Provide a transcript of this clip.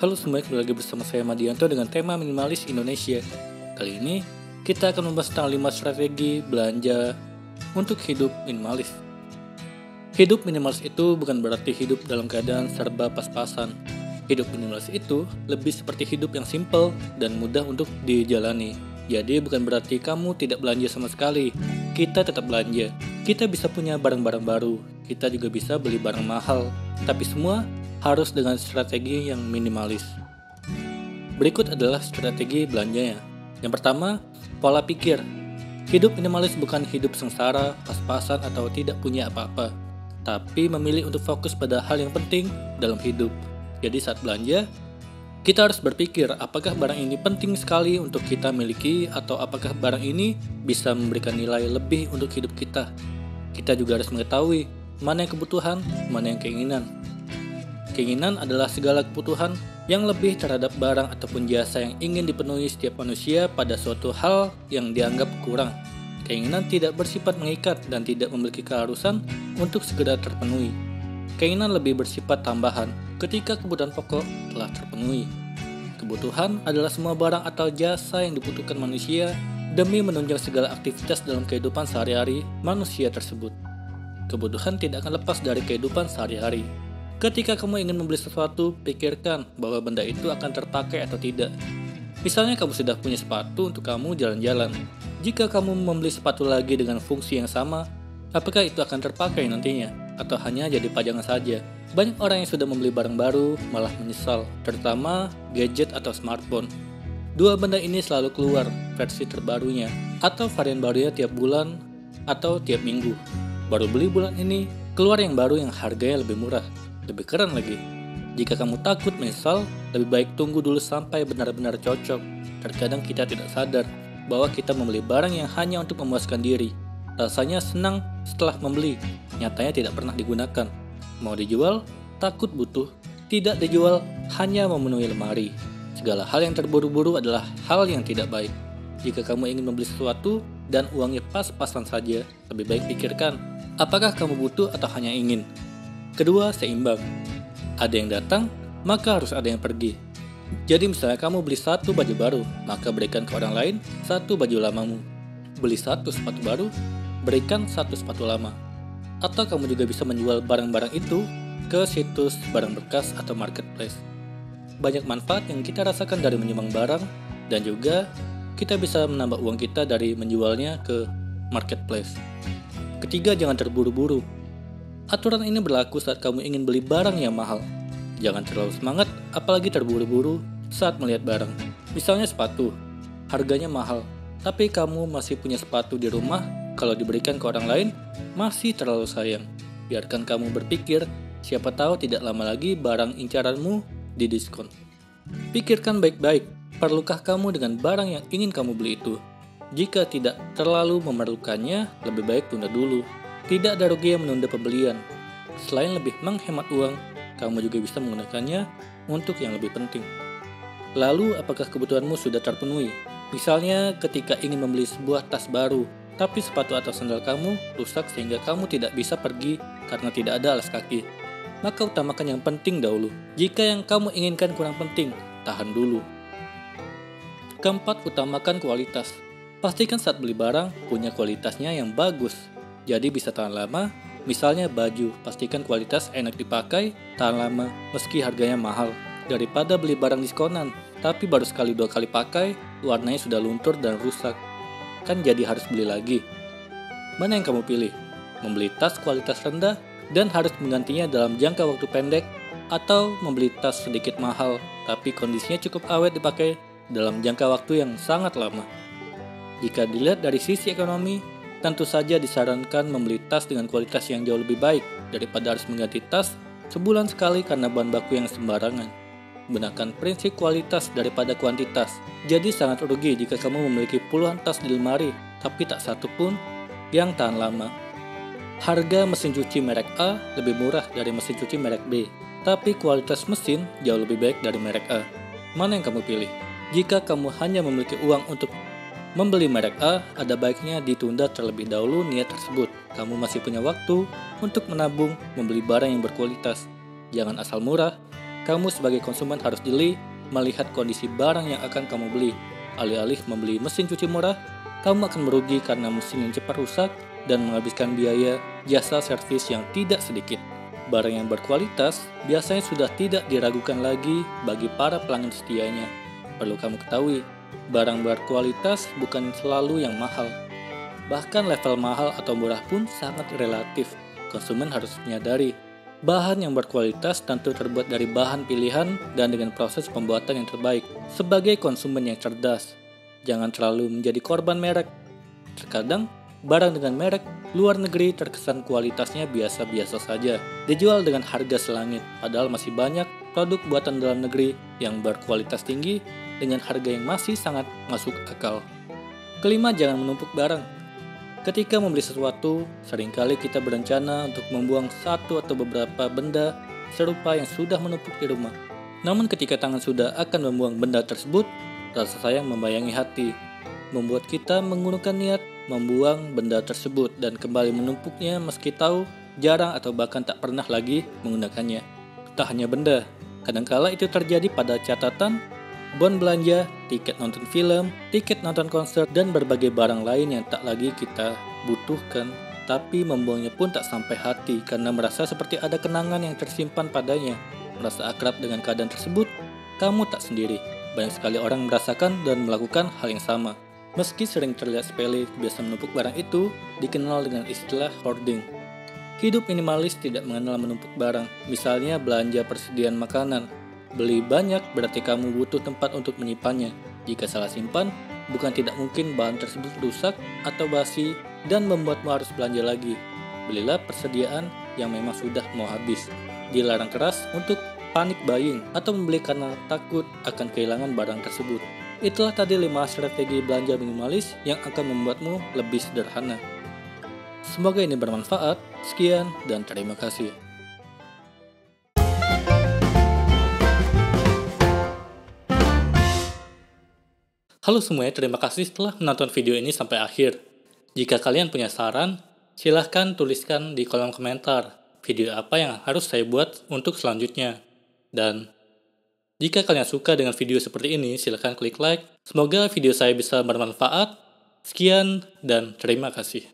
Halo semuanya, kembali lagi bersama saya Madianto dengan tema minimalis Indonesia. Kali ini kita akan membahas tentang 5 strategi belanja untuk hidup minimalis. Hidup minimalis itu bukan berarti hidup dalam keadaan serba pas-pasan. Hidup minimalis itu lebih seperti hidup yang simple dan mudah untuk dijalani. Jadi bukan berarti kamu tidak belanja sama sekali. Kita tetap belanja. Kita bisa punya barang-barang baru. Kita juga bisa beli barang mahal. Tapi semua harus dengan strategi yang minimalis. Berikut adalah strategi belanjanya. Yang pertama, pola pikir. Hidup minimalis bukan hidup sengsara, pas-pasan atau tidak punya apa-apa, tapi memilih untuk fokus pada hal yang penting dalam hidup. Jadi saat belanja, kita harus berpikir apakah barang ini penting sekali untuk kita miliki atau apakah barang ini bisa memberikan nilai lebih untuk hidup kita. Kita juga harus mengetahui mana yang kebutuhan, mana yang keinginan. Keinginan adalah segala kebutuhan yang lebih terhadap barang ataupun jasa yang ingin dipenuhi setiap manusia pada suatu hal yang dianggap kurang. Keinginan tidak bersifat mengikat dan tidak memiliki keharusan untuk segera terpenuhi. Keinginan lebih bersifat tambahan ketika kebutuhan pokok telah terpenuhi. Kebutuhan adalah semua barang atau jasa yang dibutuhkan manusia demi menunjang segala aktivitas dalam kehidupan sehari-hari manusia tersebut. Kebutuhan tidak akan lepas dari kehidupan sehari-hari. Ketika kamu ingin membeli sesuatu, pikirkan bahwa benda itu akan terpakai atau tidak. Misalnya kamu sudah punya sepatu untuk kamu jalan-jalan. Jika kamu membeli sepatu lagi dengan fungsi yang sama, apakah itu akan terpakai nantinya? Atau hanya jadi pajangan saja? Banyak orang yang sudah membeli barang baru malah menyesal, terutama gadget atau smartphone. Dua benda ini selalu keluar versi terbarunya, atau varian barunya tiap bulan atau tiap minggu. Baru beli bulan ini, keluar yang baru yang harganya lebih murah. Lebih keren lagi, jika kamu takut menyesal, lebih baik tunggu dulu sampai benar-benar cocok. Terkadang kita tidak sadar bahwa kita membeli barang yang hanya untuk memuaskan diri. Rasanya senang setelah membeli, nyatanya tidak pernah digunakan. Mau dijual, takut butuh. Tidak dijual, hanya memenuhi lemari. Segala hal yang terburu-buru adalah hal yang tidak baik. Jika kamu ingin membeli sesuatu dan uangnya pas-pasan saja, lebih baik pikirkan, apakah kamu butuh atau hanya ingin? Kedua, seimbang. Ada yang datang, maka harus ada yang pergi. Jadi misalnya kamu beli satu baju baru, maka berikan ke orang lain satu baju lamamu. Beli satu sepatu baru, berikan satu sepatu lama. Atau kamu juga bisa menjual barang-barang itu ke situs barang bekas atau marketplace. Banyak manfaat yang kita rasakan dari menyumbang barang, dan juga kita bisa menambah uang kita dari menjualnya ke marketplace. Ketiga, jangan terburu-buru. Aturan ini berlaku saat kamu ingin beli barang yang mahal. Jangan terlalu semangat, apalagi terburu-buru saat melihat barang. Misalnya sepatu, harganya mahal, tapi kamu masih punya sepatu di rumah, kalau diberikan ke orang lain, masih terlalu sayang. Biarkan kamu berpikir, siapa tahu tidak lama lagi barang incaranmu didiskon. Pikirkan baik-baik, perlukah kamu dengan barang yang ingin kamu beli itu? Jika tidak terlalu memerlukannya, lebih baik tunda dulu. Tidak ada rugi yang menunda pembelian. Selain lebih menghemat uang, kamu juga bisa menggunakannya untuk yang lebih penting. Lalu, apakah kebutuhanmu sudah terpenuhi? Misalnya, ketika ingin membeli sebuah tas baru, tapi sepatu atau sandal kamu rusak sehingga kamu tidak bisa pergi karena tidak ada alas kaki. Maka utamakan yang penting dahulu. Jika yang kamu inginkan kurang penting, tahan dulu. Keempat, utamakan kualitas. Pastikan saat beli barang, punya kualitasnya yang bagus. Jadi bisa tahan lama, misalnya baju, pastikan kualitas enak dipakai, tahan lama, meski harganya mahal. Daripada beli barang diskonan, tapi baru sekali 2 kali pakai, warnanya sudah luntur dan rusak. Kan jadi harus beli lagi. Mana yang kamu pilih? Membeli tas kualitas rendah dan harus menggantinya dalam jangka waktu pendek, atau membeli tas sedikit mahal, tapi kondisinya cukup awet dipakai dalam jangka waktu yang sangat lama? Jika dilihat dari sisi ekonomi, tentu saja disarankan membeli tas dengan kualitas yang jauh lebih baik daripada harus mengganti tas sebulan sekali karena bahan baku yang sembarangan. Gunakan prinsip kualitas daripada kuantitas. Jadi sangat rugi jika kamu memiliki puluhan tas di lemari, tapi tak satu pun yang tahan lama. Harga mesin cuci merek A lebih murah dari mesin cuci merek B, tapi kualitas mesin jauh lebih baik dari merek A. Mana yang kamu pilih? Jika kamu hanya memiliki uang untuk membeli merek A, ada baiknya ditunda terlebih dahulu niat tersebut. Kamu masih punya waktu untuk menabung membeli barang yang berkualitas. Jangan asal murah, Kamu sebagai konsumen harus jeli melihat kondisi barang yang akan kamu beli. Alih-alih membeli mesin cuci murah, kamu akan merugi karena mesin yang cepat rusak dan menghabiskan biaya jasa servis yang tidak sedikit. Barang yang berkualitas biasanya sudah tidak diragukan lagi bagi para pelanggan setianya. Perlu kamu ketahui, barang berkualitas bukan selalu yang mahal. Bahkan level mahal atau murah pun sangat relatif. Konsumen harus menyadari, bahan yang berkualitas tentu terbuat dari bahan pilihan dan dengan proses pembuatan yang terbaik. Sebagai konsumen yang cerdas, jangan terlalu menjadi korban merek. Terkadang, barang dengan merek luar negeri terkesan kualitasnya biasa-biasa saja, dijual dengan harga selangit, padahal masih banyak produk buatan dalam negeri yang berkualitas tinggi dengan harga yang masih sangat masuk akal. Kelima, jangan menumpuk barang. Ketika membeli sesuatu, seringkali kita berencana untuk membuang satu atau beberapa benda serupa yang sudah menumpuk di rumah. Namun ketika tangan sudah akan membuang benda tersebut, rasa sayang membayangi hati, membuat kita menggunakan niat membuang benda tersebut dan kembali menumpuknya meski tahu jarang atau bahkan tak pernah lagi menggunakannya. Tak hanya benda, kadangkala itu terjadi pada catatan, bon belanja, tiket nonton film, tiket nonton konser, dan berbagai barang lain yang tak lagi kita butuhkan, tapi membuangnya pun tak sampai hati karena merasa seperti ada kenangan yang tersimpan padanya. Merasa akrab dengan keadaan tersebut, kamu tak sendiri. Banyak sekali orang merasakan dan melakukan hal yang sama. Meski sering terlihat sepele, kebiasaan menumpuk barang itu dikenal dengan istilah hoarding. Hidup minimalis tidak mengenal menumpuk barang. Misalnya belanja persediaan makanan. Beli banyak berarti kamu butuh tempat untuk menyimpannya. Jika salah simpan, bukan tidak mungkin bahan tersebut rusak atau basi dan membuatmu harus belanja lagi. Belilah persediaan yang memang sudah mau habis. Dilarang keras untuk panic buying atau membeli karena takut akan kehilangan barang tersebut. Itulah tadi 5 strategi belanja minimalis yang akan membuatmu lebih sederhana. Semoga ini bermanfaat. Sekian dan terima kasih. Halo semuanya, terima kasih telah menonton video ini sampai akhir. Jika kalian punya saran, silahkan tuliskan di kolom komentar video apa yang harus saya buat untuk selanjutnya. Dan jika kalian suka dengan video seperti ini, silahkan klik like. Semoga video saya bisa bermanfaat. Sekian dan terima kasih.